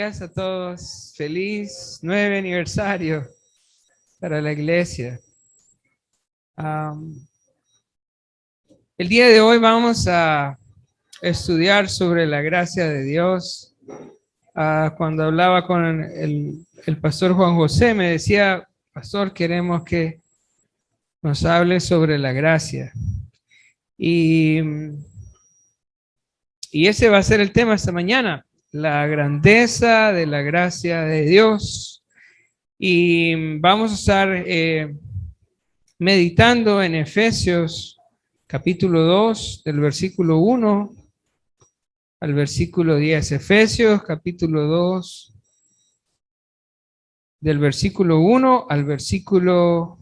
días a todos. Feliz 9 aniversario para la iglesia. El día de hoy vamos a estudiar sobre la gracia de Dios. Cuando hablaba con el pastor Juan José, me decía, pastor, queremos que nos hable sobre la gracia. Y ese va a ser el tema esta mañana, la grandeza de la gracia de Dios. Y vamos a estar meditando en Efesios capítulo 2, del versículo 1 al versículo 10. Efesios capítulo 2, del versículo 1 al versículo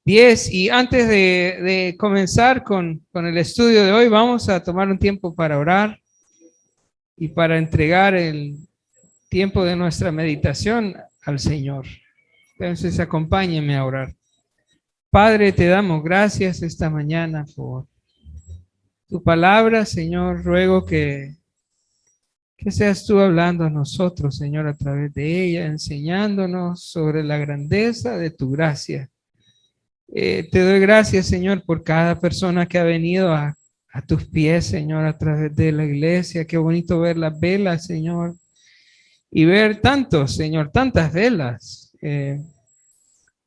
10. Y antes de comenzar con el estudio de hoy, vamos a tomar un tiempo para orar y para entregar el tiempo de nuestra meditación al Señor. Entonces, acompáñenme a orar. Padre, te damos gracias esta mañana por tu palabra, Señor. Ruego que seas tú hablando a nosotros, Señor, a través de ella, enseñándonos sobre la grandeza de tu gracia. Te doy gracias, Señor, por cada persona que ha venido a tus pies, Señor, a través de la iglesia. Qué bonito ver las velas, Señor, y ver tantos, Señor, tantas velas.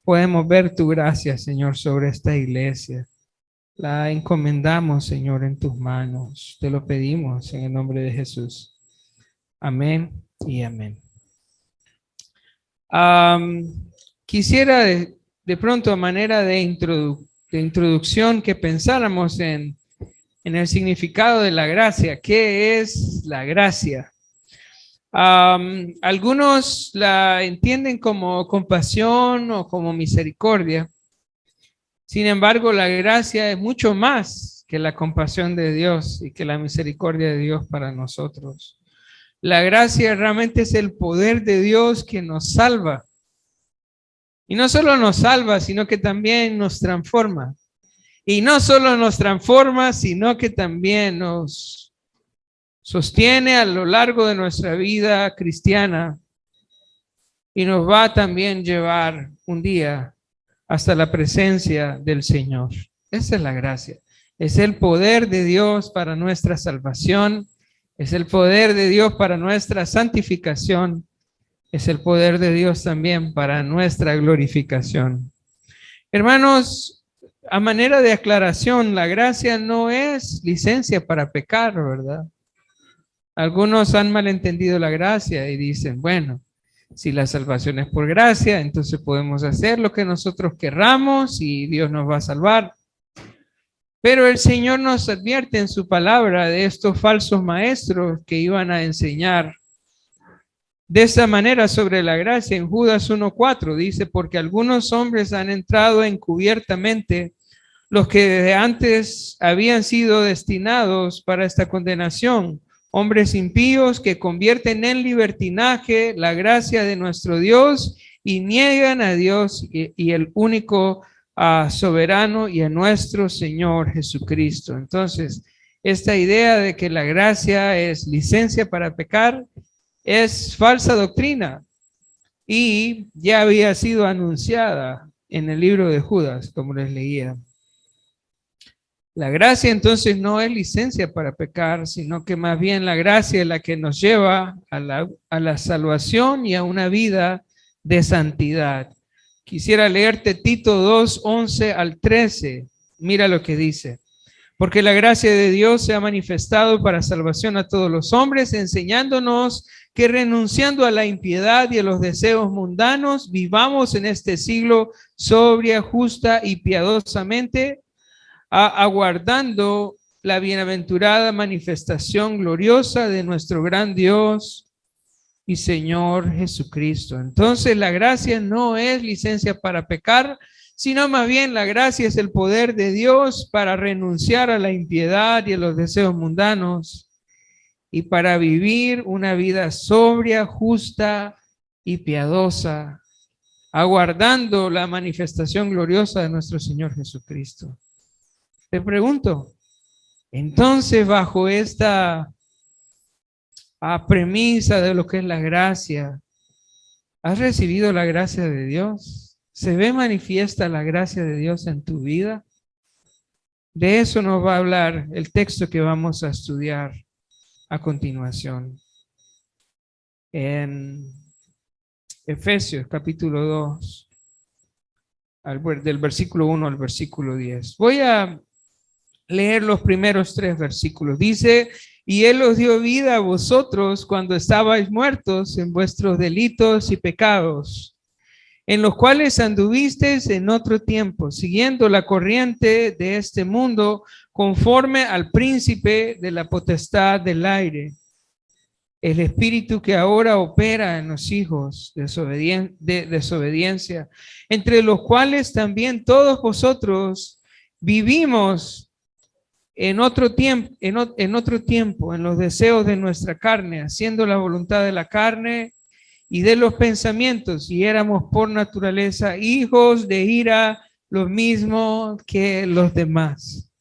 Podemos ver tu gracia, Señor, sobre esta iglesia. La encomendamos, Señor, en tus manos. Te lo pedimos en el nombre de Jesús. Amén y amén. Quisiera de pronto, a manera de introducción, que pensáramos en el significado de la gracia. ¿Qué es la gracia? Algunos la entienden como compasión o como misericordia. Sin embargo, la gracia es mucho más que la compasión de Dios y que la misericordia de Dios para nosotros. La gracia realmente es el poder de Dios que nos salva. Y no solo nos salva, sino que también nos transforma. Y no solo nos transforma, sino que también nos sostiene a lo largo de nuestra vida cristiana y nos va a también llevar un día hasta la presencia del Señor. Esa es la gracia. Es el poder de Dios para nuestra salvación. Es el poder de Dios para nuestra santificación. Es el poder de Dios también para nuestra glorificación. Hermanos, a manera de aclaración, la gracia no es licencia para pecar, ¿verdad? Algunos han malentendido la gracia y dicen, bueno, si la salvación es por gracia, entonces podemos hacer lo que nosotros querramos y Dios nos va a salvar. Pero el Señor nos advierte en su palabra de estos falsos maestros que iban a enseñar de esa manera sobre la gracia. En Judas 1:4 dice, porque algunos hombres han entrado encubiertamente, los que desde antes habían sido destinados para esta condenación, hombres impíos que convierten en libertinaje la gracia de nuestro Dios y niegan a Dios y el único soberano y a nuestro Señor Jesucristo. Entonces, esta idea de que la gracia es licencia para pecar es falsa doctrina y ya había sido anunciada en el libro de Judas, como les leía. La gracia entonces no es licencia para pecar, sino que más bien la gracia es la que nos lleva a la salvación y a una vida de santidad. Quisiera leerte Tito 2, 11 al 13. Mira lo que dice. Porque la gracia de Dios se ha manifestado para salvación a todos los hombres, enseñándonos que renunciando a la impiedad y a los deseos mundanos, vivamos en este siglo sobria, justa y piadosamente, aguardando la bienaventurada manifestación gloriosa de nuestro gran Dios y Señor Jesucristo. Entonces la gracia no es licencia para pecar, sino más bien la gracia es el poder de Dios para renunciar a la impiedad y a los deseos mundanos y para vivir una vida sobria, justa y piadosa, aguardando la manifestación gloriosa de nuestro Señor Jesucristo. Te pregunto, entonces bajo esta premisa de lo que es la gracia. ¿Has recibido la gracia de Dios? ¿Se ve manifiesta la gracia de Dios en tu vida? De eso nos va a hablar el texto que vamos a estudiar a continuación. En Efesios capítulo 2, del versículo 1 al versículo 10. Voy a leer los primeros 3 versículos. Dice: y Él os dio vida a vosotros cuando estabais muertos en vuestros delitos y pecados, en los cuales anduvisteis en otro tiempo, siguiendo la corriente de este mundo, conforme al príncipe de la potestad del aire, el espíritu que ahora opera en los hijos de desobediencia, entre los cuales también todos vosotros vivimos en otro tiempo, en los deseos de nuestra carne, haciendo la voluntad de la carne y de los pensamientos, y éramos por naturaleza hijos de ira, lo mismo que los demás.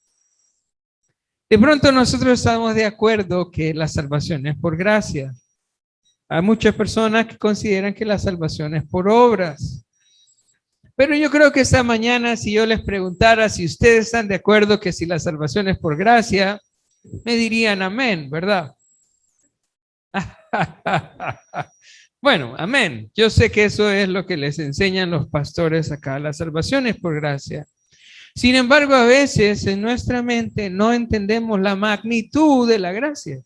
De pronto nosotros estamos de acuerdo que la salvación es por gracia. Hay muchas personas que consideran que la salvación es por obras. Pero yo creo que esta mañana, si yo les preguntara si ustedes están de acuerdo que si la salvación es por gracia, me dirían amén, ¿verdad? Bueno, amén. Yo sé que eso es lo que les enseñan los pastores acá. La salvación es por gracia. Sin embargo, a veces en nuestra mente no entendemos la magnitud de la gracia.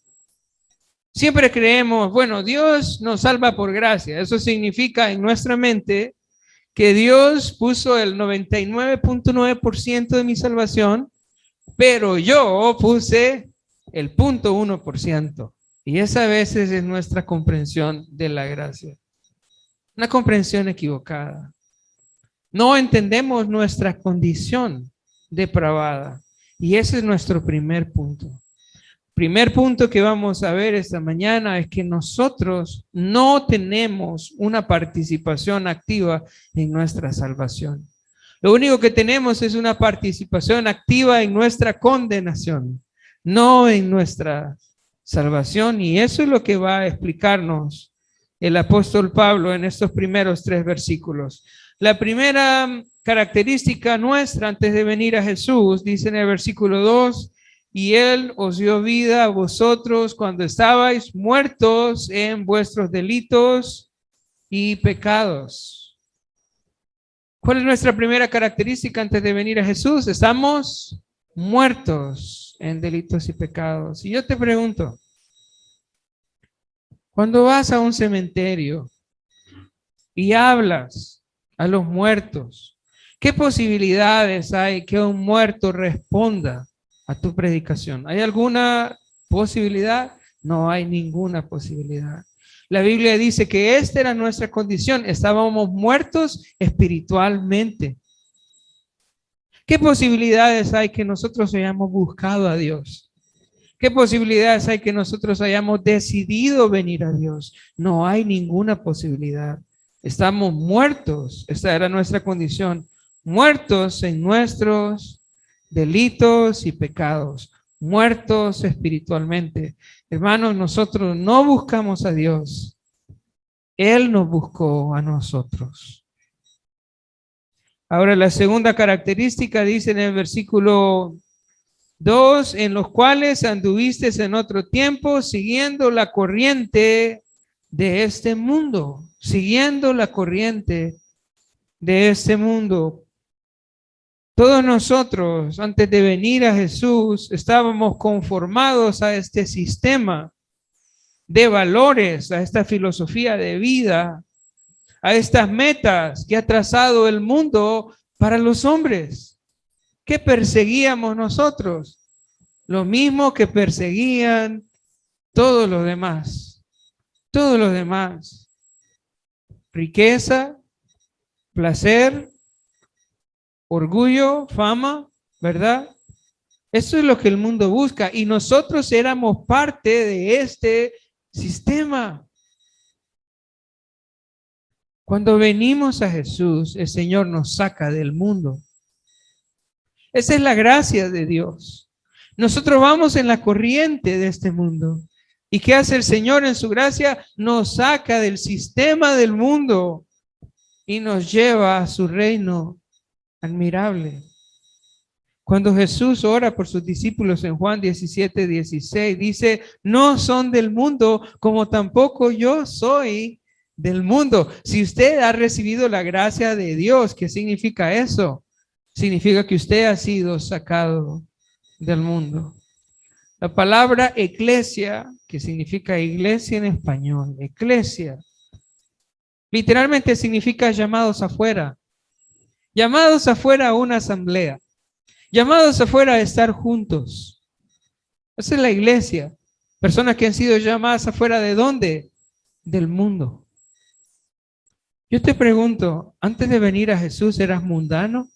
Siempre creemos, bueno, Dios nos salva por gracia. Eso significa en nuestra mente que Dios puso el 99.9% de mi salvación, pero yo puse el 0.1%. Y esa a veces es nuestra comprensión de la gracia. Una comprensión equivocada. No entendemos nuestra condición depravada. Y ese es nuestro primer punto. Primer punto que vamos a ver esta mañana es que nosotros no tenemos una participación activa en nuestra salvación. Lo único que tenemos es una participación activa en nuestra condenación, no en nuestra salvación. Y eso es lo que va a explicarnos el apóstol Pablo en estos primeros 3 versículos. La primera característica nuestra antes de venir a Jesús, dice en el versículo 2, y Él os dio vida a vosotros cuando estabais muertos en vuestros delitos y pecados. ¿Cuál es nuestra primera característica antes de venir a Jesús? Estamos muertos en delitos y pecados. Y yo te pregunto, cuando vas a un cementerio y hablas a los muertos, ¿qué posibilidades hay que un muerto responda a tu predicación? ¿Hay alguna posibilidad? No hay ninguna posibilidad. La Biblia dice que esta era nuestra condición. Estábamos muertos espiritualmente. ¿Qué posibilidades hay que nosotros hayamos buscado a Dios? ¿Qué posibilidades hay que nosotros hayamos decidido venir a Dios? No hay ninguna posibilidad. Estamos muertos. Esta era nuestra condición. Muertos en nuestros delitos y pecados, muertos espiritualmente. Hermanos, nosotros no buscamos a Dios. Él nos buscó a nosotros. Ahora, la segunda característica dice en el versículo 2, en los cuales anduviste en otro tiempo, siguiendo la corriente de este mundo, siguiendo la corriente de este mundo. Todos nosotros, antes de venir a Jesús, estábamos conformados a este sistema de valores, a esta filosofía de vida, a estas metas que ha trazado el mundo para los hombres. ¿Qué perseguíamos nosotros? Lo mismo que perseguían todos los demás. Todos los demás. Riqueza, placer, orgullo, fama, ¿verdad? Eso es lo que el mundo busca y nosotros éramos parte de este sistema. Cuando venimos a Jesús, el Señor nos saca del mundo. Esa es la gracia de Dios. Nosotros vamos en la corriente de este mundo, ¿Y qué hace el Señor en su gracia? Nos saca del sistema del mundo y nos lleva a su reino admirable. Cuando Jesús ora por sus discípulos en Juan 17:16, dice, no son del mundo, como tampoco yo soy del mundo. Si usted ha recibido la gracia de Dios, ¿qué significa eso? Significa que usted ha sido sacado del mundo. La palabra eclesia, que significa iglesia en español, eclesia, literalmente significa llamados afuera. Llamados afuera a una asamblea. Llamados afuera a estar juntos. Esa es la iglesia. Personas que han sido llamadas afuera ¿de dónde? Del mundo. Yo te pregunto, antes de venir a Jesús, ¿eras mundano?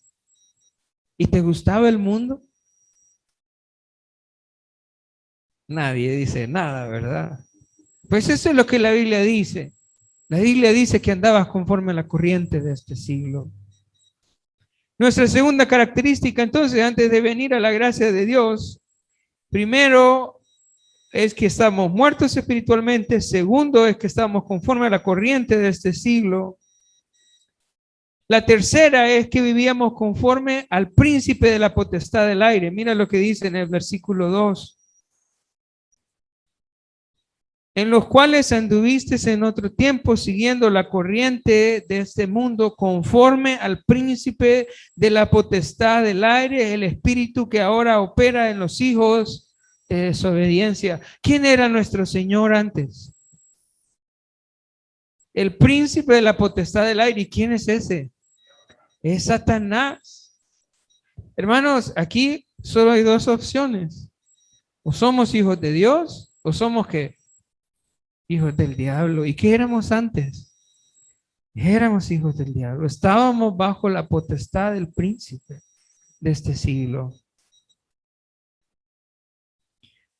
¿Y te gustaba el mundo? Nadie dice nada, ¿verdad? Pues eso es lo que la Biblia dice. La Biblia dice que andabas conforme a la corriente de este siglo. Nuestra segunda característica, entonces, antes de venir a la gracia de Dios, primero es que estamos muertos espiritualmente. Segundo es que estamos conforme a la corriente de este siglo. La tercera es que vivíamos conforme al príncipe de la potestad del aire. Mira lo que dice en el versículo 2. En los cuales anduviste en otro tiempo siguiendo la corriente de este mundo conforme al príncipe de la potestad del aire, el espíritu que ahora opera en los hijos de desobediencia. ¿Quién era nuestro Señor antes? El príncipe de la potestad del aire. ¿Y quién es ese? Es Satanás. Hermanos, aquí solo hay dos opciones. O somos hijos de Dios o somos ¿qué? Hijos del diablo. ¿Y qué éramos antes? Éramos hijos del diablo. Estábamos bajo la potestad del príncipe de este siglo.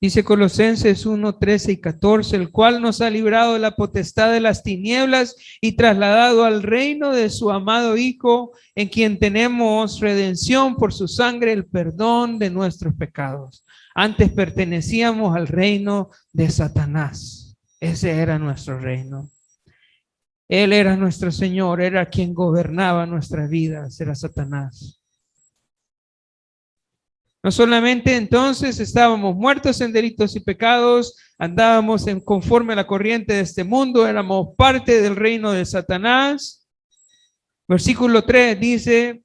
Dice Colosenses 1, 13 y 14, el cual nos ha librado de la potestad de las tinieblas y trasladado al reino de su amado Hijo, en quien tenemos redención por su sangre, el perdón de nuestros pecados. Antes pertenecíamos al reino de Satanás. Ese era nuestro reino. Él era nuestro Señor, era quien gobernaba nuestras vidas, era Satanás. No solamente entonces estábamos muertos en delitos y pecados, andábamos conforme a la corriente de este mundo, éramos parte del reino de Satanás. Versículo 3 dice,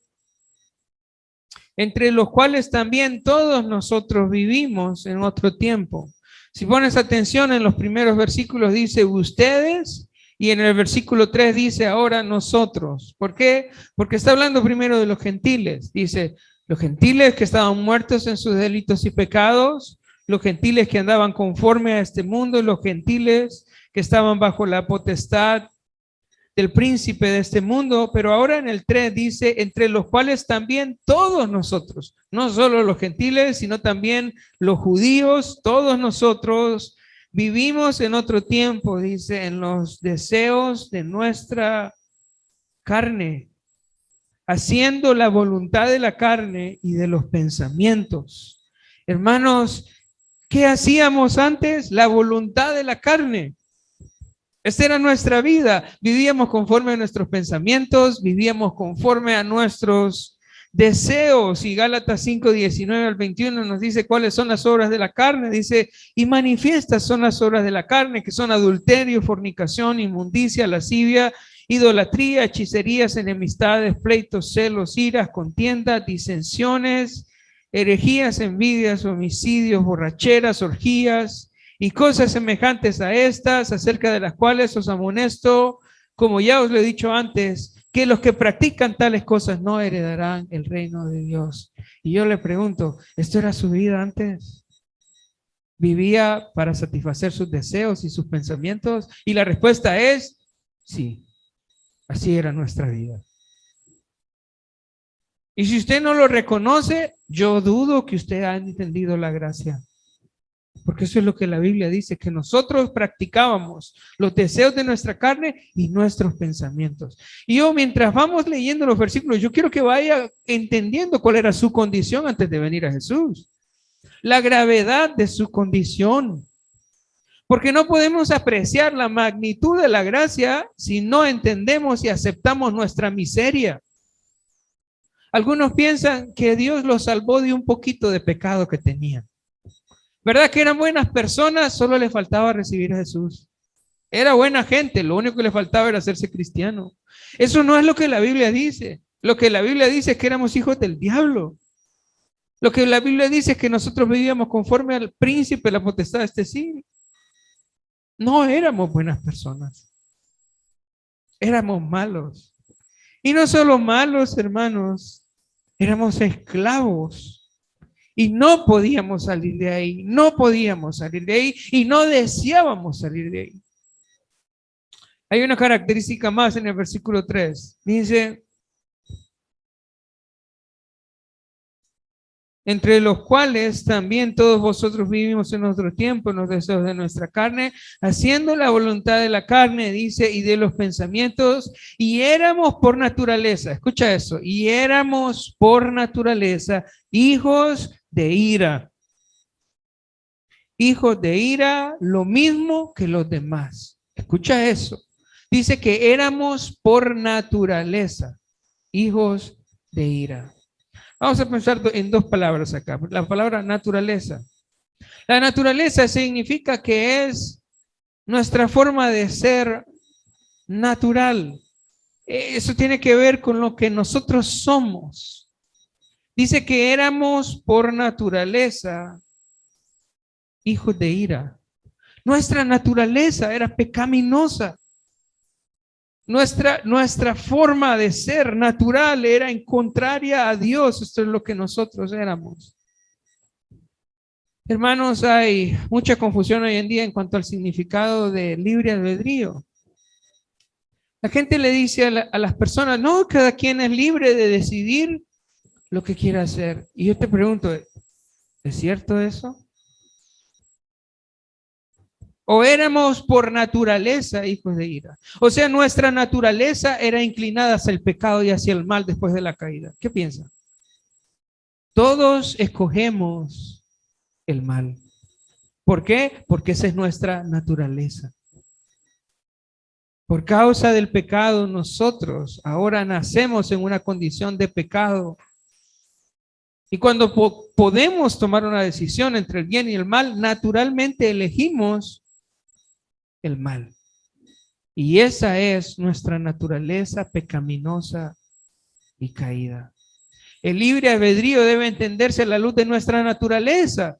entre los cuales también todos nosotros vivimos en otro tiempo. Si pones atención en los primeros versículos dice ustedes y en el versículo 3 dice ahora nosotros. ¿Por qué? Porque está hablando primero de los gentiles. Dice los gentiles que estaban muertos en sus delitos y pecados, los gentiles que andaban conforme a este mundo, los gentiles que estaban bajo la potestad del príncipe de este mundo, pero ahora en el 3 dice, entre los cuales también todos nosotros, no solo los gentiles, sino también los judíos, todos nosotros vivimos en otro tiempo, dice, en los deseos de nuestra carne, haciendo la voluntad de la carne y de los pensamientos. Hermanos, ¿qué hacíamos antes? La voluntad de la carne. Esta era nuestra vida, vivíamos conforme a nuestros pensamientos, vivíamos conforme a nuestros deseos. Y Gálatas 5, 19 al 21 nos dice cuáles son las obras de la carne. Dice, y manifiestas son las obras de la carne, que son adulterio, fornicación, inmundicia, lascivia, idolatría, hechicerías, enemistades, pleitos, celos, iras, contiendas, disensiones, herejías, envidias, homicidios, borracheras, orgías, y cosas semejantes a estas, acerca de las cuales os amonesto, como ya os lo he dicho antes, que los que practican tales cosas no heredarán el reino de Dios. Y yo le pregunto, ¿esto era su vida antes? ¿Vivía para satisfacer sus deseos y sus pensamientos? Y la respuesta es, sí, así era nuestra vida. Y si usted no lo reconoce, yo dudo que usted haya entendido la gracia. Porque eso es lo que la Biblia dice, que nosotros practicábamos los deseos de nuestra carne y nuestros pensamientos. Y yo, mientras vamos leyendo los versículos, yo quiero que vaya entendiendo cuál era su condición antes de venir a Jesús. La gravedad de su condición. Porque no podemos apreciar la magnitud de la gracia si no entendemos y aceptamos nuestra miseria. Algunos piensan que Dios los salvó de un poquito de pecado que tenían. ¿Verdad que eran buenas personas? Solo les faltaba recibir a Jesús. Era buena gente, lo único que le faltaba era hacerse cristiano. Eso no es lo que la Biblia dice. Lo que la Biblia dice es que éramos hijos del diablo. Lo que la Biblia dice es que nosotros vivíamos conforme al príncipe de la potestad de este siglo. No éramos buenas personas. Éramos malos. Y no solo malos, hermanos, éramos esclavos. Y no podíamos salir de ahí, no podíamos salir de ahí y no deseábamos salir de ahí. Hay una característica más en el versículo 3. Dice, entre los cuales también todos vosotros vivimos en nuestro tiempo, en los deseos de nuestra carne, haciendo la voluntad de la carne, dice, y de los pensamientos, y éramos por naturaleza, escucha eso, y éramos por naturaleza hijos de ira. Hijos de ira, lo mismo que los demás. Escucha eso. Dice que éramos por naturaleza hijos de ira. Vamos a pensar en dos palabras acá. La palabra naturaleza. La naturaleza significa que es nuestra forma de ser natural. Eso tiene que ver con lo que nosotros somos. Dice que éramos por naturaleza hijos de ira. Nuestra naturaleza era pecaminosa. Nuestra forma de ser natural era en contraria a Dios. Esto es lo que nosotros éramos. Hermanos, hay mucha confusión hoy en día en cuanto al significado de libre albedrío. La gente le dice a las personas, no, cada quien es libre de decidir lo que quiera hacer. Y yo te pregunto, ¿es cierto eso? ¿O éramos por naturaleza hijos de ira? O sea, nuestra naturaleza era inclinada hacia el pecado y hacia el mal después de la caída. ¿Qué piensan? Todos escogemos el mal. ¿Por qué? Porque esa es nuestra naturaleza. Por causa del pecado, nosotros ahora nacemos en una condición de pecado. Y cuando podemos tomar una decisión entre el bien y el mal, naturalmente elegimos el mal. Y esa es nuestra naturaleza pecaminosa y caída. El libre albedrío debe entenderse a la luz de nuestra naturaleza.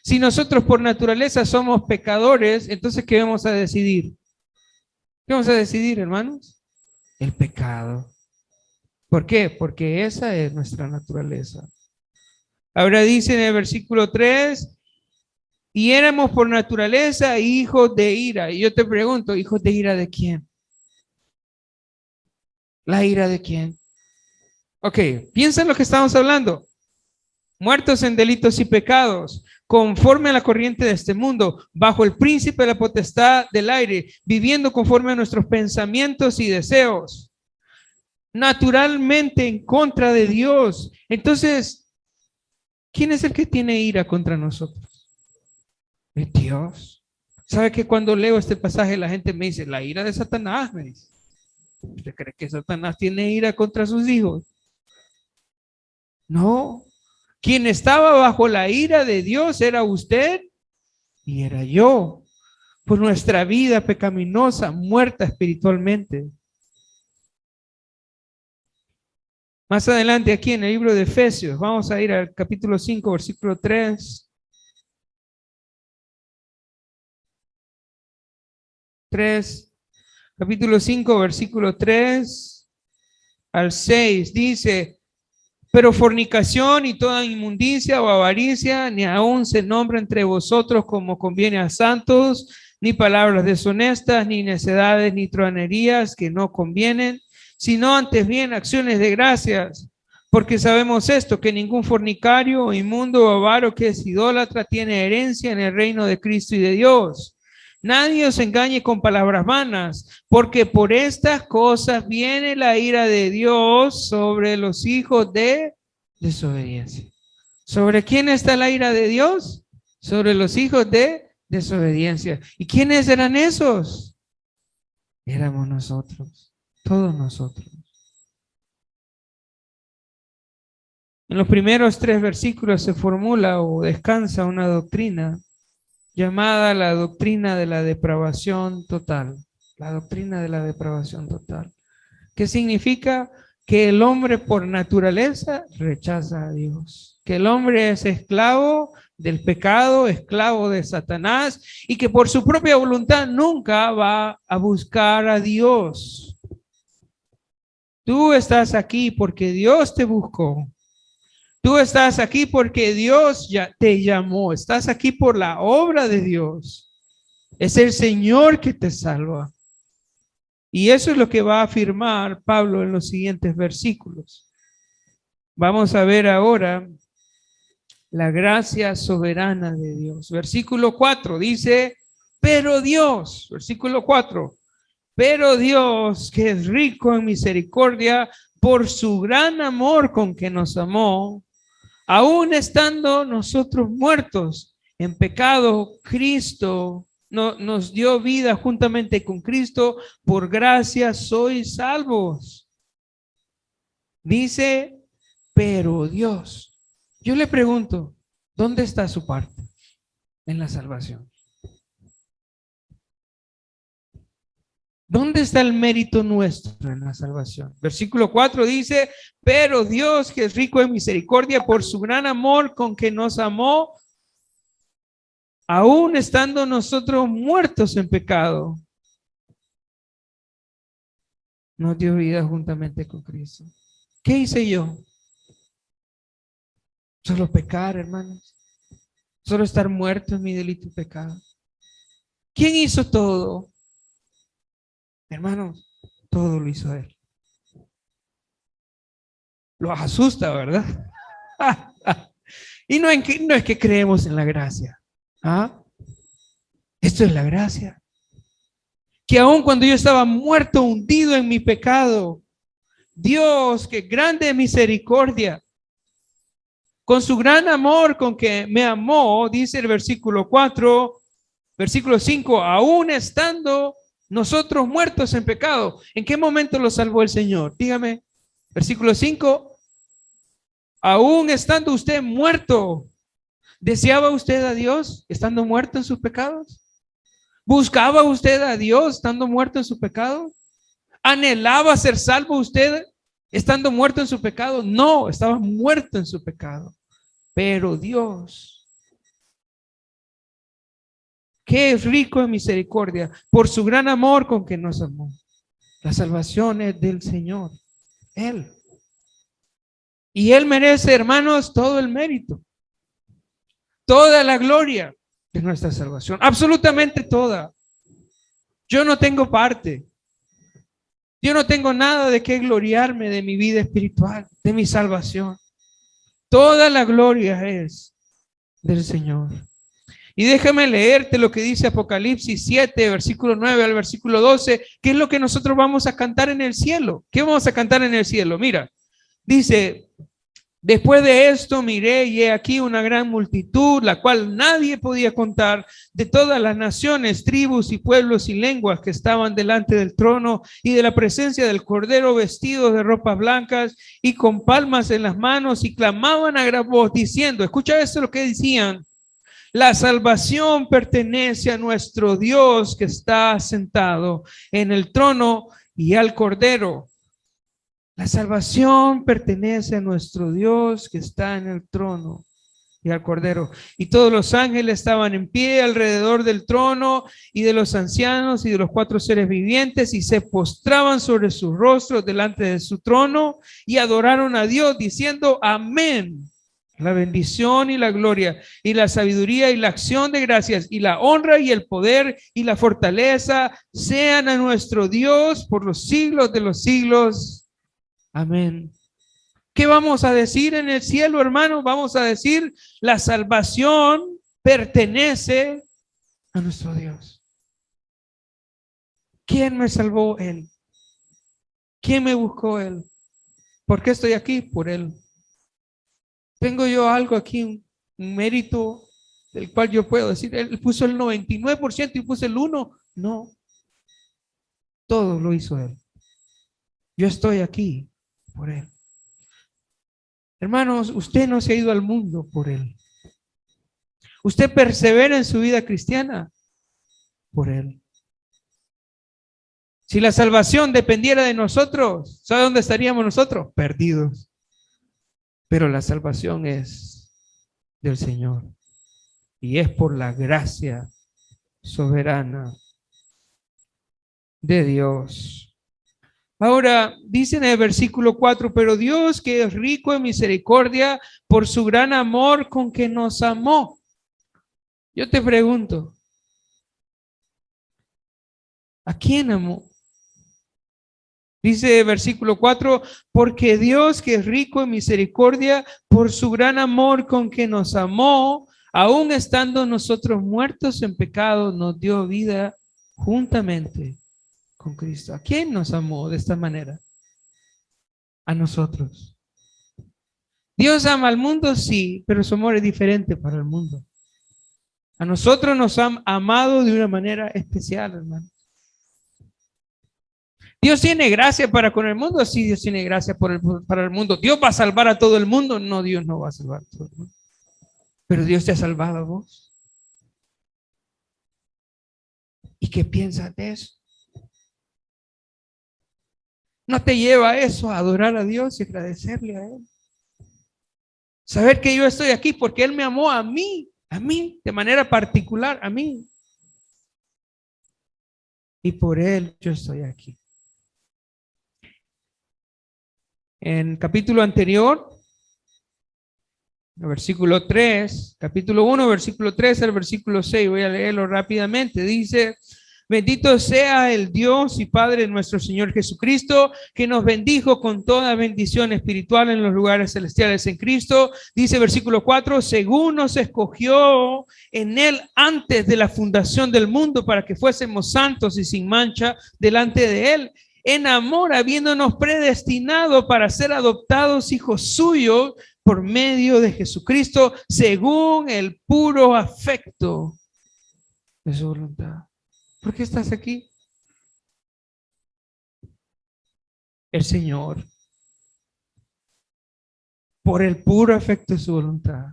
Si nosotros por naturaleza somos pecadores, entonces ¿qué vamos a decidir? ¿Qué vamos a decidir, hermanos? El pecado. ¿Por qué? Porque esa es nuestra naturaleza. Ahora dice en el versículo 3, y éramos por naturaleza hijos de ira. Y yo te pregunto, ¿hijos de ira de quién? ¿La ira de quién? Ok, piensa en lo que estamos hablando. Muertos en delitos y pecados, conforme a la corriente de este mundo, bajo el príncipe de la potestad del aire, viviendo conforme a nuestros pensamientos y deseos, naturalmente en contra de Dios. Entonces, ¿quién es el que tiene ira contra nosotros? Es Dios. ¿Sabe que cuando leo este pasaje la gente me dice, la ira de Satanás, me dice? ¿Usted cree que Satanás tiene ira contra sus hijos? No. Quien estaba bajo la ira de Dios era usted y era yo, por nuestra vida pecaminosa, muerta espiritualmente. Más adelante aquí en el libro de Efesios, vamos a ir al capítulo 5, versículo 3. Capítulo 5, versículo 3 al 6, dice, pero fornicación y toda inmundicia o avaricia, ni aun se nombra entre vosotros como conviene a santos, ni palabras deshonestas, ni necedades, ni truhanerías que no convienen, sino antes bien acciones de gracias, porque sabemos esto, que ningún fornicario o inmundo o avaro que es idólatra tiene herencia en el reino de Cristo y de Dios. Nadie os engañe con palabras vanas, porque por estas cosas viene la ira de Dios sobre los hijos de desobediencia. ¿Sobre quién está la ira de Dios? Sobre los hijos de desobediencia. ¿Y quiénes eran esos? Éramos nosotros, todos nosotros. En los primeros 3 versículos se formula o descansa una doctrina llamada la doctrina de la depravación total. La doctrina de la depravación total. ¿Qué significa? Que el hombre por naturaleza rechaza a Dios. Que el hombre es esclavo del pecado, esclavo de Satanás, y que por su propia voluntad nunca va a buscar a Dios. Tú estás aquí porque Dios te buscó. Tú estás aquí porque Dios ya te llamó. Estás aquí por la obra de Dios. Es el Señor que te salva. Y eso es lo que va a afirmar Pablo en los siguientes versículos. Vamos a ver ahora la gracia soberana de Dios. Versículo 4 dice, pero Dios, versículo 4, pero Dios, que es rico en misericordia, por su gran amor con que nos amó, aún estando nosotros muertos en pecado, Cristo nos dio vida juntamente con Cristo, por gracia sois salvos. Dice, pero Dios. Yo le pregunto, ¿dónde está su parte en la salvación? ¿Dónde está el mérito nuestro en la salvación? Versículo 4 dice, pero Dios, que es rico en misericordia, por su gran amor con que nos amó, aún estando nosotros muertos en pecado, nos dio vida juntamente con Cristo. ¿Qué hice yo? Solo pecar, hermanos. Solo estar muerto en mi delito y pecado. ¿Quién hizo todo? Hermanos, todo lo hizo Él. Lo asusta, ¿verdad? Y no es que creemos en la gracia. ¿Ah? Esto es la gracia. Que aun cuando yo estaba muerto, hundido en mi pecado, Dios, que grande misericordia, con su gran amor con que me amó, dice el versículo 4, versículo 5, aún estando nosotros muertos en pecado. ¿En qué momento lo salvó el Señor? Dígame. Versículo 5, aún estando usted muerto, ¿deseaba usted a Dios estando muerto en sus pecados? ¿Buscaba usted a Dios estando muerto en su pecado? ¿Anhelaba ser salvo usted estando muerto en su pecado? No, estaba muerto en su pecado. Pero Dios, que es rico en misericordia, por su gran amor con que nos amó. La salvación es del Señor, Él. Y Él merece, hermanos, todo el mérito, toda la gloria de nuestra salvación, absolutamente toda. Yo no tengo parte. Yo no tengo nada de qué gloriarme de mi vida espiritual, de mi salvación. Toda la gloria es del Señor. Y déjame leerte lo que dice Apocalipsis 7, versículo 9 al versículo 12, que es lo que nosotros vamos a cantar en el cielo. ¿Qué vamos a cantar en el cielo? Mira, dice, después de esto miré y he aquí una gran multitud, la cual nadie podía contar, de todas las naciones, tribus y pueblos y lenguas que estaban delante del trono y de la presencia del Cordero, vestidos de ropas blancas y con palmas en las manos, y clamaban a gran voz diciendo, escucha esto lo que decían, la salvación pertenece a nuestro Dios que está sentado en el trono y al Cordero. La salvación pertenece a nuestro Dios que está en el trono y al Cordero. Y todos los ángeles estaban en pie alrededor del trono y de los ancianos y de los 4 seres vivientes y se postraban sobre sus rostros delante de su trono y adoraron a Dios diciendo amén. La bendición y la gloria y la sabiduría y la acción de gracias y la honra y el poder y la fortaleza sean a nuestro Dios por los siglos de los siglos. Amén. ¿Qué vamos a decir en el cielo, hermanos? Vamos a decir, la salvación pertenece a nuestro Dios. ¿Quién me salvó? Él. ¿Quién me buscó? Él. ¿Por qué estoy aquí? Por Él. ¿Tengo yo algo aquí, un mérito del cual yo puedo decir, Él puso el 99% y puso el 1%. No, todo lo hizo Él. Yo estoy aquí por Él. Hermanos, usted no se ha ido al mundo por Él. Usted persevera en su vida cristiana por Él. Si la salvación dependiera de nosotros, ¿sabe dónde estaríamos nosotros? Perdidos. Pero la salvación es del Señor. Y es por la gracia soberana de Dios. Ahora, dice en el versículo 4, pero Dios, que es rico en misericordia, por su gran amor con que nos amó. Yo te pregunto, ¿a quién amó? Dice el versículo 4, porque Dios, que es rico en misericordia, por su gran amor con que nos amó, aun estando nosotros muertos en pecado, nos dio vida juntamente con Cristo. ¿A quién nos amó de esta manera? A nosotros. Dios ama al mundo, sí, pero su amor es diferente para el mundo. A nosotros nos han amado de una manera especial, hermano. ¿Dios tiene gracia para con el mundo? Sí, Dios tiene gracia para el mundo. ¿Dios va a salvar a todo el mundo? No, Dios no va a salvar a todo el mundo. Pero Dios te ha salvado a vos. ¿Y qué piensas de eso? ¿No te lleva eso a adorar a Dios y agradecerle a Él? Saber que yo estoy aquí porque Él me amó a mí, de manera particular, a mí. Y por Él yo estoy aquí. En capítulo anterior, versículo 3, capítulo 1, versículo 3 al versículo 6, voy a leerlo rápidamente. Dice: bendito sea el Dios y Padre de nuestro Señor Jesucristo, que nos bendijo con toda bendición espiritual en los lugares celestiales en Cristo. Dice versículo 4, según nos escogió en Él antes de la fundación del mundo para que fuésemos santos y sin mancha delante de Él, en amor, habiéndonos predestinado para ser adoptados hijos suyos por medio de Jesucristo, según el puro afecto de su voluntad. ¿Por qué estás aquí? El Señor, por el puro afecto de su voluntad,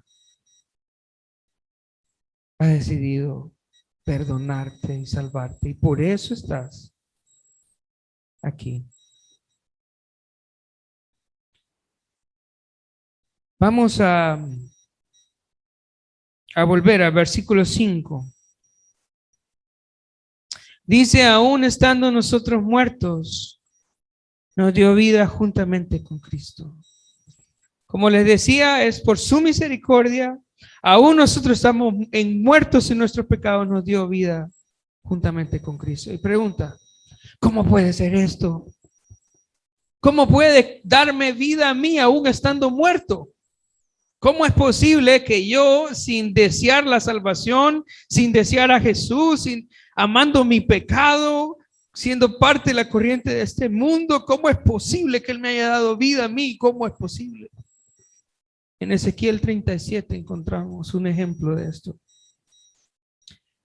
ha decidido perdonarte y salvarte. Y por eso estás aquí. Vamos a volver al versículo 5. Dice, aún estando nosotros muertos, nos dio vida juntamente con Cristo. Como les decía, es por su misericordia. Aún nosotros estamos muertos en nuestros pecados, nos dio vida juntamente con Cristo. Y pregunta, ¿cómo puede ser esto? ¿Cómo puede darme vida a mí aún estando muerto? ¿Cómo es posible que yo, sin desear la salvación, sin desear a Jesús, amando mi pecado, siendo parte de la corriente de este mundo, cómo es posible que Él me haya dado vida a mí? ¿Cómo es posible? En Ezequiel 37 encontramos un ejemplo de esto.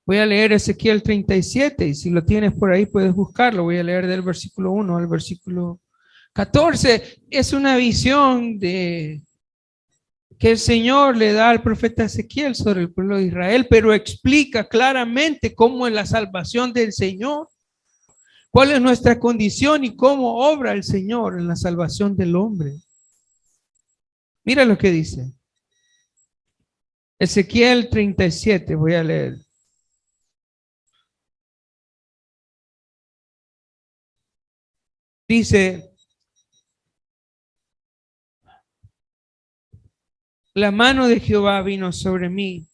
Voy a leer Ezequiel 37 y si lo tienes por ahí puedes buscarlo. Voy a leer del versículo 1 al versículo 14. Es una visión que el Señor le da al profeta Ezequiel sobre el pueblo de Israel, pero explica claramente cómo es la salvación del Señor, cuál es nuestra condición y cómo obra el Señor en la salvación del hombre. Mira lo que dice. Ezequiel 37, voy a leer. Dice, la mano de Jehová vino sobre mí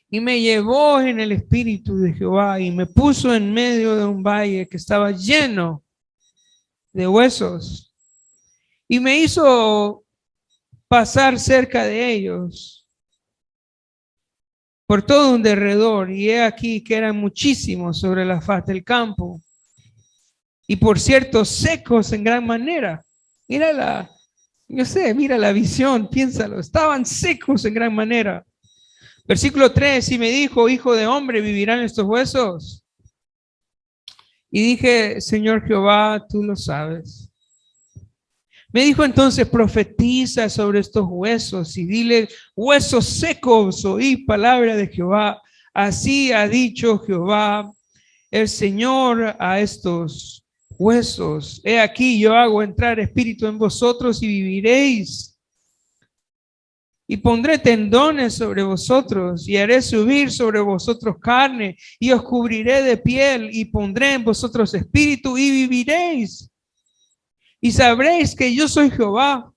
y me llevó en el espíritu de Jehová y me puso en medio de un valle que estaba lleno de huesos y me hizo pasar cerca de ellos por todo un derredor, y he aquí que eran muchísimos sobre la faz del campo y por cierto secos en gran manera. Mira mira la visión, piénsalo, estaban secos en gran manera. Versículo 3, y me dijo, hijo de hombre, ¿vivirán estos huesos? Y dije, Señor Jehová, tú lo sabes. Me dijo entonces, profetiza sobre estos huesos y dile, huesos secos, oí palabra de Jehová. Así ha dicho Jehová, el Señor, a estos huesos. He aquí, yo hago entrar espíritu en vosotros y viviréis. Y pondré tendones sobre vosotros y haré subir sobre vosotros carne y os cubriré de piel y pondré en vosotros espíritu y viviréis. Y sabréis que yo soy Jehová.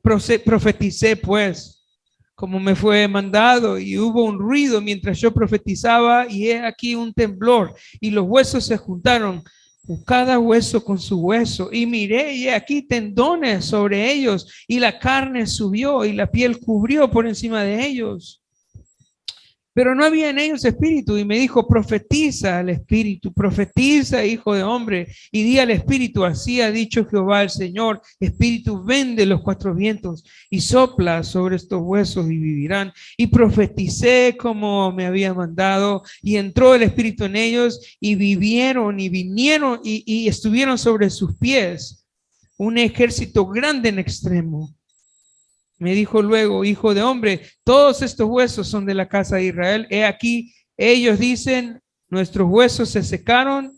Profeticé pues, como me fue mandado, y hubo un ruido mientras yo profetizaba, y he aquí un temblor, y los huesos se juntaron, cada hueso con su hueso, y miré, y aquí tendones sobre ellos, y la carne subió, y la piel cubrió por encima de ellos. Pero no había en ellos espíritu, y me dijo, profetiza al espíritu, profetiza, hijo de hombre, y di al espíritu, así ha dicho Jehová el Señor, espíritu, ven de los cuatro vientos, y sopla sobre estos huesos y vivirán. Y profeticé como me había mandado, y entró el espíritu en ellos, y vivieron, y vinieron, y estuvieron sobre sus pies, un ejército grande en extremo. Me dijo luego, hijo de hombre, todos estos huesos son de la casa de Israel. He aquí, ellos dicen, nuestros huesos se secaron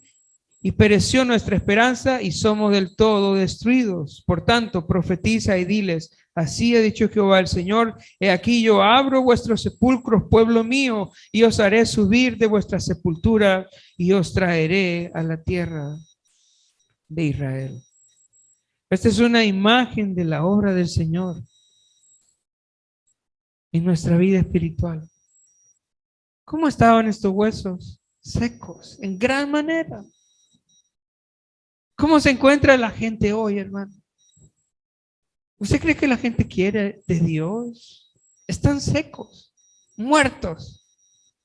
y pereció nuestra esperanza y somos del todo destruidos. Por tanto, profetiza y diles, así ha dicho Jehová el Señor, he aquí yo abro vuestros sepulcros, pueblo mío, y os haré subir de vuestra sepultura y os traeré a la tierra de Israel. Esta es una imagen de la obra del Señor en nuestra vida espiritual. ¿Cómo estaban estos huesos? Secos, en gran manera. ¿Cómo se encuentra la gente hoy, hermano? ¿Usted cree que la gente quiere de Dios? Están secos, muertos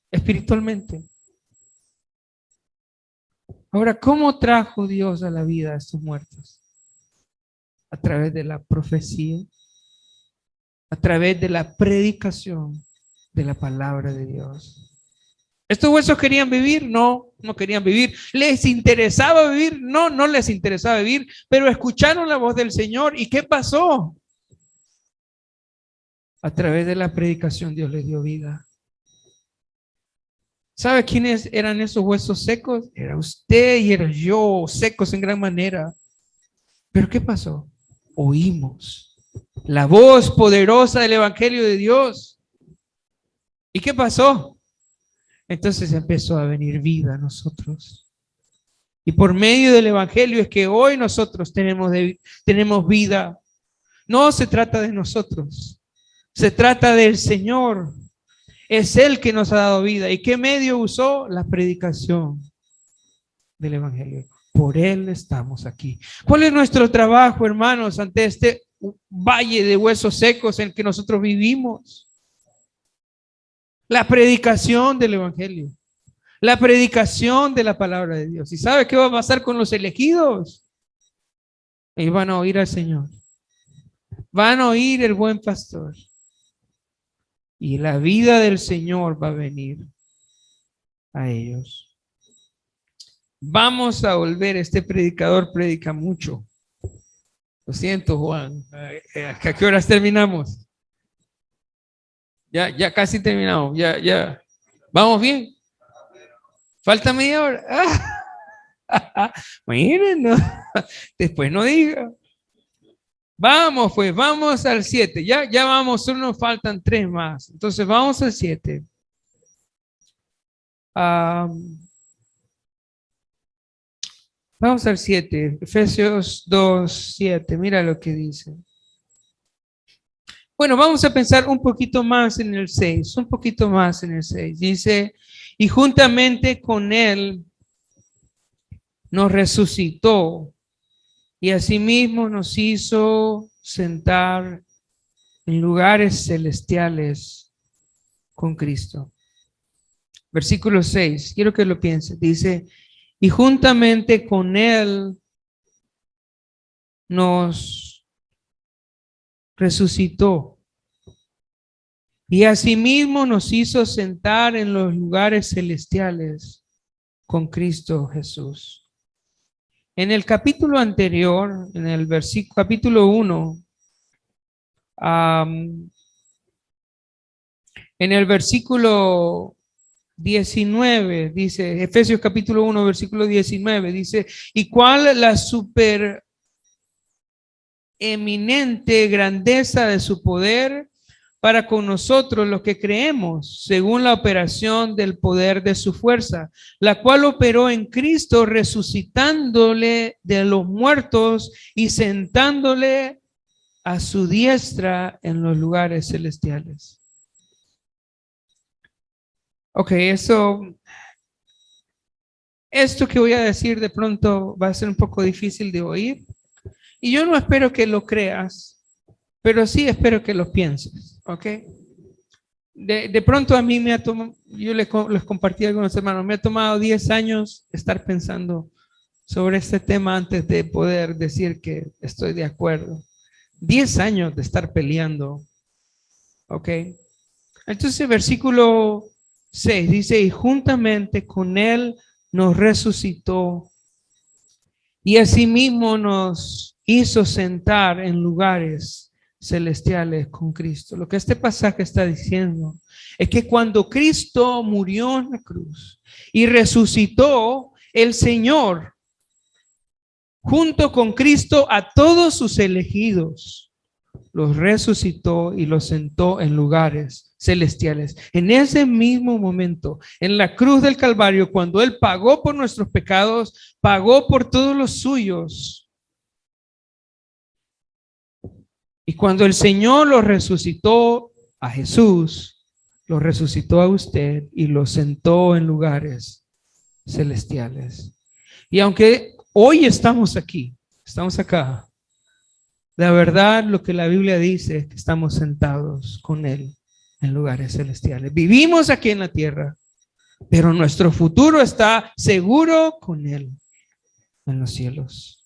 espiritualmente. Ahora, ¿cómo trajo Dios a la vida a estos muertos? A través de la profecía, a través de la predicación de la palabra de Dios. ¿Estos huesos querían vivir? No, no querían vivir. ¿Les interesaba vivir? No, no les interesaba vivir, pero escucharon la voz del Señor. ¿Y qué pasó? A través de la predicación Dios les dio vida. ¿Sabe quiénes eran esos huesos secos? Era usted y era yo, secos en gran manera. ¿Pero qué pasó? Oímos la voz poderosa del Evangelio de Dios. ¿Y qué pasó? Entonces empezó a venir vida a nosotros. Y por medio del Evangelio es que hoy nosotros tenemos vida. No se trata de nosotros, se trata del Señor. Es Él que nos ha dado vida. ¿Y qué medio usó? La predicación del Evangelio. Por Él estamos aquí. ¿Cuál es nuestro trabajo, hermanos, ante este valle de huesos secos en el que nosotros vivimos? La predicación del Evangelio. La predicación de la palabra de Dios. ¿Y sabe qué va a pasar con los elegidos? Ellos van a oír al Señor. Van a oír el buen pastor. Y la vida del Señor va a venir a ellos. Vamos a volver. Este predicador predica mucho. Lo siento, Juan. ¿A qué horas terminamos? Ya casi terminamos. Ya. ¿Vamos bien? ¿Falta media hora? Miren, no. Después no diga. Vamos, pues, vamos al 7. Ya vamos, solo nos faltan 3 más. Entonces, vamos al 7. Vamos al 7. Efesios 2, 7. Mira lo que dice. Bueno, vamos a pensar un poquito más en el 6. Un poquito más en el 6. Dice, y juntamente con Él nos resucitó y asimismo nos hizo sentar en lugares celestiales con Cristo. Versículo 6, quiero que lo piense. Dice, y juntamente con Él nos resucitó Y asimismo nos hizo sentar en los lugares celestiales con Cristo Jesús. En el capítulo anterior, en el capítulo 1, en el versículo 19, dice, Efesios capítulo 1, versículo 19, dice, ¿y cuál la supereminente grandeza de su poder para con nosotros los que creemos, según la operación del poder de su fuerza, la cual operó en Cristo, resucitándole de los muertos y sentándole a su diestra en los lugares celestiales? Ok, esto que voy a decir de pronto va a ser un poco difícil de oír. Y yo no espero que lo creas, pero sí espero que lo pienses, ¿ok? De pronto a mí me ha tomado, yo les compartí a algunos hermanos, me ha tomado 10 años estar pensando sobre este tema antes de poder decir que estoy de acuerdo. 10 años de estar peleando, ¿ok? Entonces, versículo 6 dice, y juntamente con él nos resucitó y asimismo nos hizo sentar en lugares celestiales con Cristo. Lo que este pasaje está diciendo es que cuando Cristo murió en la cruz y resucitó, el Señor, junto con Cristo, a todos sus elegidos, los resucitó y los sentó en lugares celestiales. En ese mismo momento, en la cruz del Calvario, cuando Él pagó por nuestros pecados, pagó por todos los suyos. Y cuando el Señor lo resucitó a Jesús, lo resucitó a usted y lo sentó en lugares celestiales. Y aunque hoy estamos aquí, estamos acá, la verdad, lo que la Biblia dice es que estamos sentados con Él en lugares celestiales. Vivimos aquí en la tierra, pero nuestro futuro está seguro con Él en los cielos.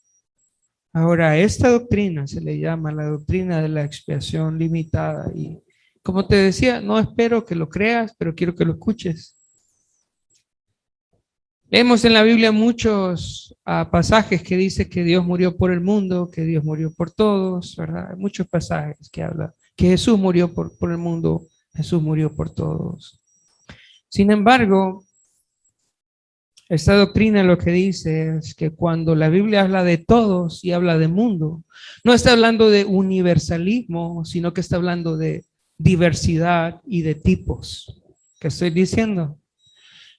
Ahora, esta doctrina se le llama la doctrina de la expiación limitada. Y como te decía, no espero que lo creas, pero quiero que lo escuches. Leemos en la Biblia muchos pasajes que dice que Dios murió por el mundo, que Dios murió por todos, ¿verdad? Hay muchos pasajes que hablan que Jesús murió por el mundo, Jesús murió por todos. Sin embargo, esta doctrina lo que dice es que cuando la Biblia habla de todos y habla de mundo, no está hablando de universalismo, sino que está hablando de diversidad y de tipos. ¿Qué estoy diciendo?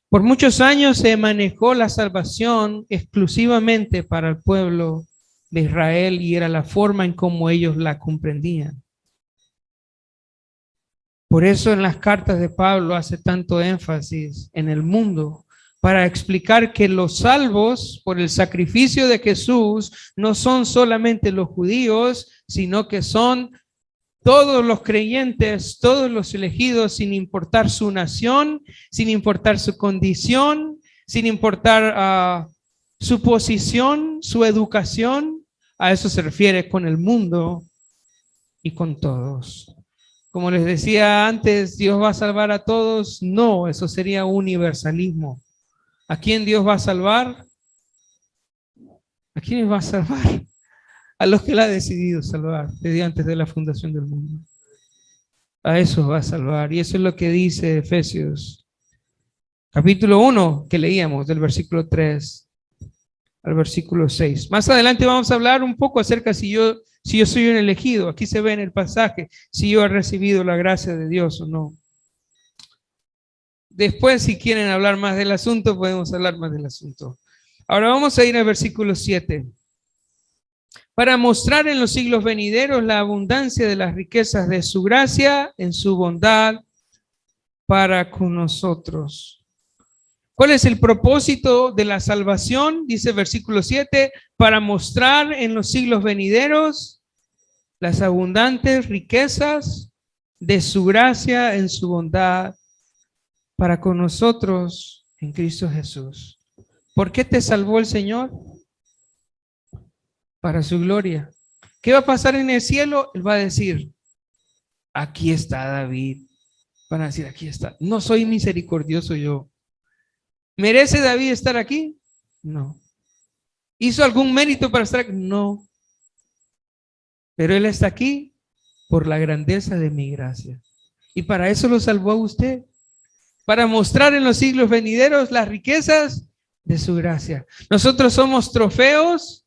Por muchos años se manejó la salvación exclusivamente para el pueblo de Israel y era la forma en cómo ellos la comprendían. Por eso en las cartas de Pablo hace tanto énfasis en el mundo para explicar que los salvos por el sacrificio de Jesús no son solamente los judíos, sino que son todos los creyentes, todos los elegidos, sin importar su nación, sin importar su condición, sin importar su posición, su educación. A eso se refiere con el mundo y con todos. Como les decía antes, ¿Dios va a salvar a todos? No, eso sería universalismo. ¿A quién Dios va a salvar? ¿A quién va a salvar? A los que Él ha decidido salvar desde antes de la fundación del mundo. A eso va a salvar. Y eso es lo que dice Efesios, capítulo 1, que leíamos, del versículo 3 al versículo 6. Más adelante vamos a hablar un poco acerca si yo soy un elegido. Aquí se ve en el pasaje si yo he recibido la gracia de Dios o no. Después, si quieren hablar más del asunto, podemos hablar más del asunto. Ahora vamos a ir al versículo 7. Para mostrar en los siglos venideros la abundancia de las riquezas de su gracia en su bondad para con nosotros. ¿Cuál es el propósito de la salvación? Dice el versículo 7, para mostrar en los siglos venideros las abundantes riquezas de su gracia en su bondad para con nosotros en Cristo Jesús. ¿Por qué te salvó el Señor? Para su gloria. ¿Qué va a pasar en el cielo? Él va a decir, aquí está David, Van a decir, aquí está. No soy misericordioso yo. ¿Merece David estar aquí? No. ¿Hizo algún mérito para estar aquí? No. Pero él está aquí por la grandeza de mi gracia. Y para eso lo salvó a usted. Para mostrar en los siglos venideros las riquezas de su gracia. Nosotros somos trofeos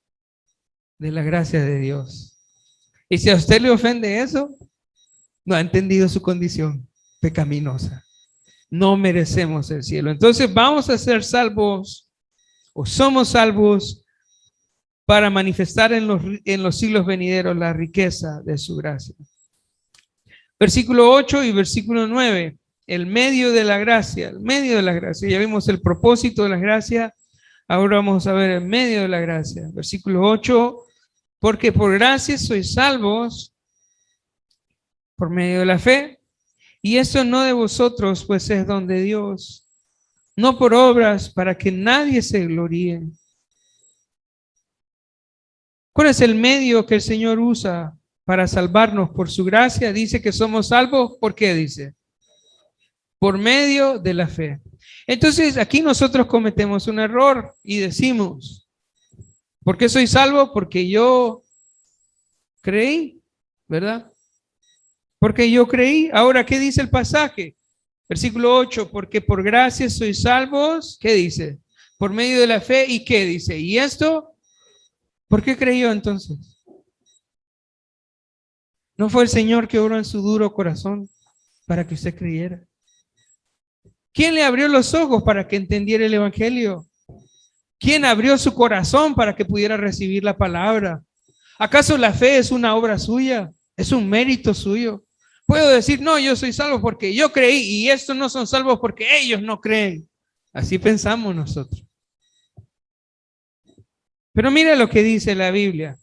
de la gracia de Dios. Y si a usted le ofende eso, no ha entendido su condición pecaminosa. No merecemos el cielo. Entonces vamos a ser salvos o somos salvos para manifestar en los siglos venideros la riqueza de su gracia. Versículo 8 y versículo 9. El medio de la gracia, el medio de la gracia. Ya vimos el propósito de la gracia. Ahora vamos a ver el medio de la gracia. Versículo 8. Porque por gracia sois salvos por medio de la fe. Y eso no de vosotros, pues es don de Dios. No por obras, para que nadie se gloríe. ¿Cuál es el medio que el Señor usa para salvarnos por su gracia? Dice que somos salvos. ¿Por qué dice? Por medio de la fe. Entonces aquí nosotros cometemos un error y decimos, ¿por qué soy salvo? Porque yo creí, ¿verdad? Porque yo creí. Ahora, ¿qué dice el pasaje? Versículo 8, porque por gracia sois salvos, ¿qué dice? Por medio de la fe, ¿y qué dice? ¿Y esto? ¿Por qué creyó entonces? ¿No fue el Señor que obró en su duro corazón para que usted creyera? ¿Quién le abrió los ojos para que entendiera el evangelio? ¿Quién abrió su corazón para que pudiera recibir la palabra? ¿Acaso la fe es una obra suya? ¿Es un mérito suyo? Puedo decir, no, yo soy salvo porque yo creí y estos no son salvos porque ellos no creen. Así pensamos nosotros. Pero mira lo que dice la Biblia.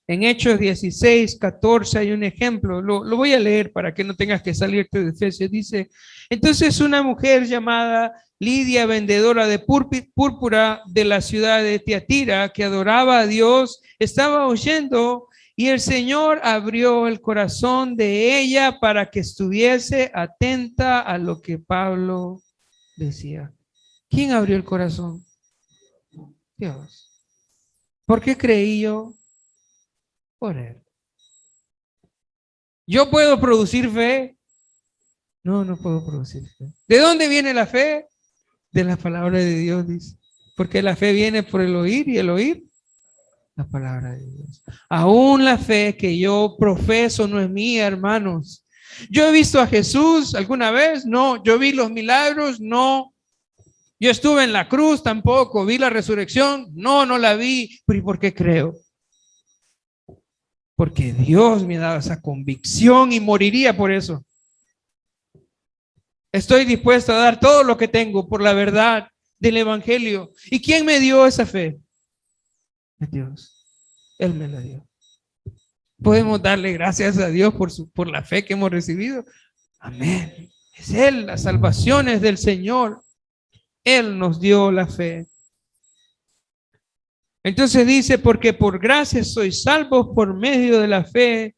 En Hechos 16, 14 hay un ejemplo. Lo voy a leer para que no tengas que salirte de Efesios. Dice, entonces una mujer llamada Lidia, vendedora de púrpura de la ciudad de Tiatira, que adoraba a Dios, estaba oyendo y el Señor abrió el corazón de ella para que estuviese atenta a lo que Pablo decía. ¿Quién abrió el corazón? Dios. ¿Por qué creí yo? Por él. ¿Yo puedo producir fe? No, no puedo producir fe. ¿De dónde viene la fe? De la palabra de Dios, dice. Porque la fe viene por el oír y el oír la palabra de Dios. Aún la fe que yo profeso no es mía, hermanos. ¿Yo he visto a Jesús alguna vez? No. ¿Yo vi los milagros? No. ¿Yo estuve en la cruz? Tampoco. ¿Vi la resurrección? No, no la vi. ¿Pero y por qué creo? Porque Dios me ha dado esa convicción y moriría por eso. Estoy dispuesto a dar todo lo que tengo por la verdad del evangelio. ¿Y quién me dio esa fe? Es Dios. Él me la dio. Podemos darle gracias a Dios por la fe que hemos recibido. Amén. Es Él, la salvación es del Señor. Él nos dio la fe. Entonces dice, porque por gracia sois salvos por medio de la fe,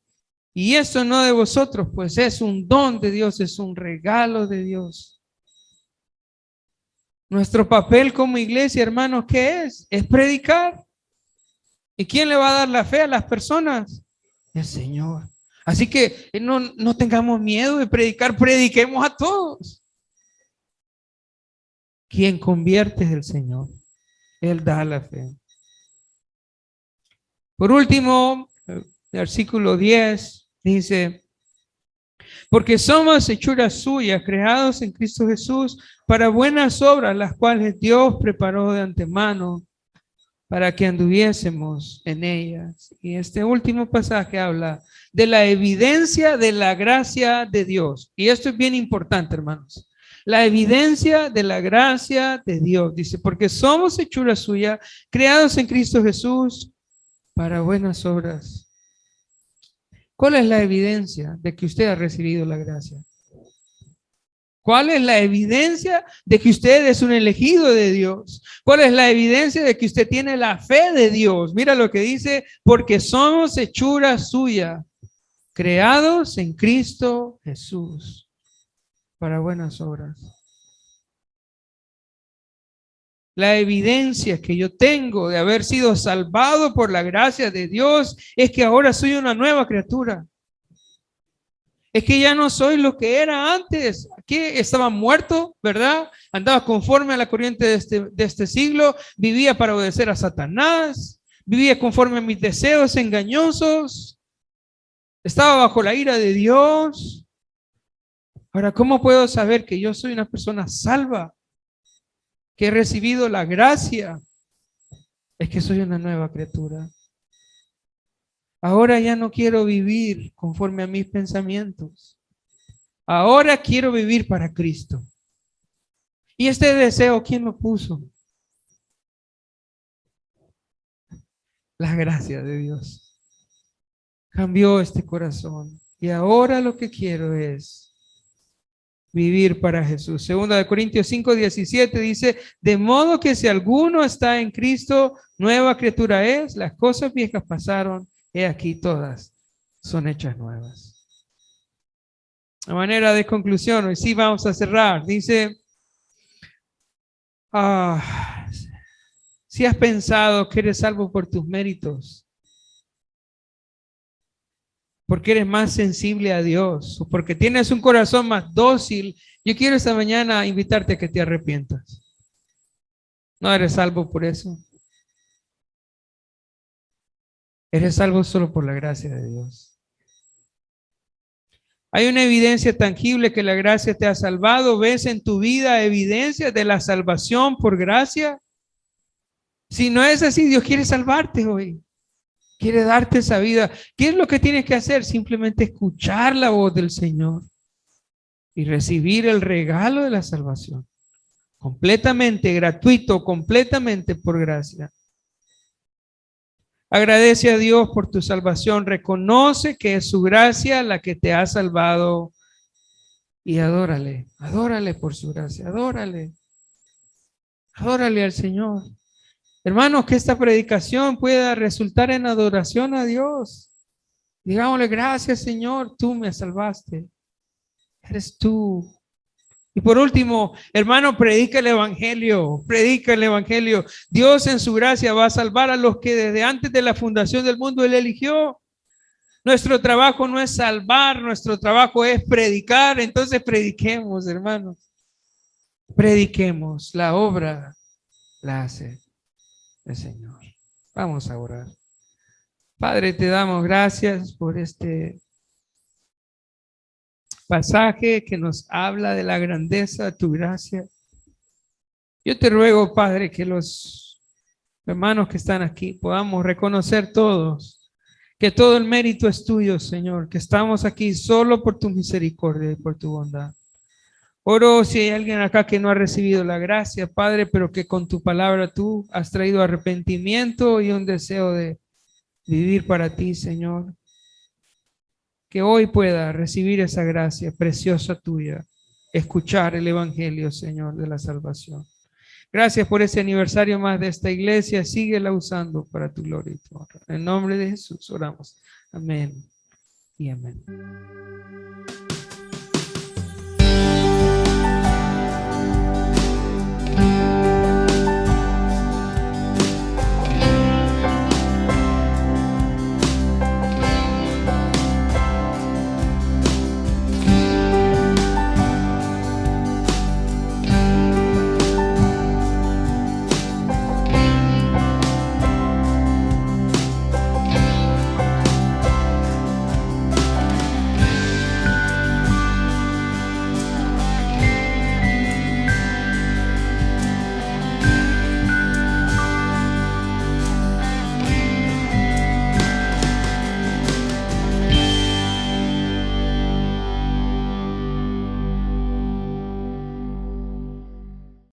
y eso no de vosotros, pues es un don de Dios, es un regalo de Dios. Nuestro papel como iglesia, hermanos, ¿qué es? Es predicar. ¿Y quién le va a dar la fe a las personas? El Señor. Así que no tengamos miedo de predicar, prediquemos a todos. Quien convierte es el Señor. Él da la fe. Por último, versículo 10 dice, porque somos hechuras suyas, creados en Cristo Jesús, para buenas obras, las cuales Dios preparó de antemano para que anduviésemos en ellas. Y este último pasaje habla de la evidencia de la gracia de Dios. Y esto es bien importante, hermanos. La evidencia de la gracia de Dios. Dice, porque somos hechuras suyas, creados en Cristo Jesús, para buenas obras. ¿Cuál es la evidencia de que usted ha recibido la gracia? ¿Cuál es la evidencia de que usted es un elegido de Dios? ¿Cuál es la evidencia de que usted tiene la fe de Dios? Mira lo que dice, porque somos hechura suya. creados en Cristo Jesús para buenas obras. La evidencia que yo tengo de haber sido salvado por la gracia de Dios es que ahora soy una nueva criatura. Es que ya no soy lo que era antes. Aquí estaba muerto, ¿verdad? Andaba conforme a la corriente de este siglo. Vivía para obedecer a Satanás. Vivía conforme a mis deseos engañosos. Estaba bajo la ira de Dios. Ahora, ¿cómo puedo saber que yo soy una persona salva? Que he recibido la gracia. Es que soy una nueva criatura. Ahora ya no quiero vivir conforme a mis pensamientos. Ahora quiero vivir para Cristo. ¿Y este deseo quién lo puso? La gracia de Dios. Cambió este corazón. Y ahora lo que quiero es vivir para Jesús. 2 Corintios 5:17 dice, de modo que si alguno está en Cristo, nueva criatura es, las cosas viejas pasaron, he aquí todas son hechas nuevas. A manera de conclusión, hoy sí vamos a cerrar. Dice, si has pensado que eres salvo por tus méritos, porque eres más sensible a Dios, o porque tienes un corazón más dócil, yo quiero esta mañana invitarte a que te arrepientas. No eres salvo por eso. Eres salvo solo por la gracia de Dios. Hay una evidencia tangible que la gracia te ha salvado. ¿Ves en tu vida evidencia de la salvación por gracia? Si no es así, Dios quiere salvarte hoy. Quiere darte esa vida. ¿Qué es lo que tienes que hacer? Simplemente escuchar la voz del Señor y recibir el regalo de la salvación. Completamente gratuito, completamente por gracia. Agradece a Dios por tu salvación. Reconoce que es su gracia la que te ha salvado. Y adórale. Adórale por su gracia. Adórale. Adórale al Señor. Hermanos, que esta predicación pueda resultar en adoración a Dios. Digámosle, gracias Señor, tú me salvaste. Eres tú. Y por último, hermano, predica el evangelio. Predica el evangelio. Dios en su gracia va a salvar a los que desde antes de la fundación del mundo Él eligió. Nuestro trabajo no es salvar, nuestro trabajo es predicar. Entonces prediquemos, hermanos. Prediquemos. La obra la hace el Señor. Vamos a orar. Padre, te damos gracias por este pasaje que nos habla de la grandeza de tu gracia. Yo te ruego, Padre, que los hermanos que están aquí podamos reconocer todos que todo el mérito es tuyo, Señor, que estamos aquí solo por tu misericordia y por tu bondad. Oro si hay alguien acá que no ha recibido la gracia, Padre, pero que con tu palabra tú has traído arrepentimiento y un deseo de vivir para ti, Señor. Que hoy pueda recibir esa gracia preciosa tuya, escuchar el evangelio, Señor, de la salvación. Gracias por ese aniversario más de esta iglesia. Síguela usando para tu gloria y tu honra. En nombre de Jesús oramos. Amén y amén.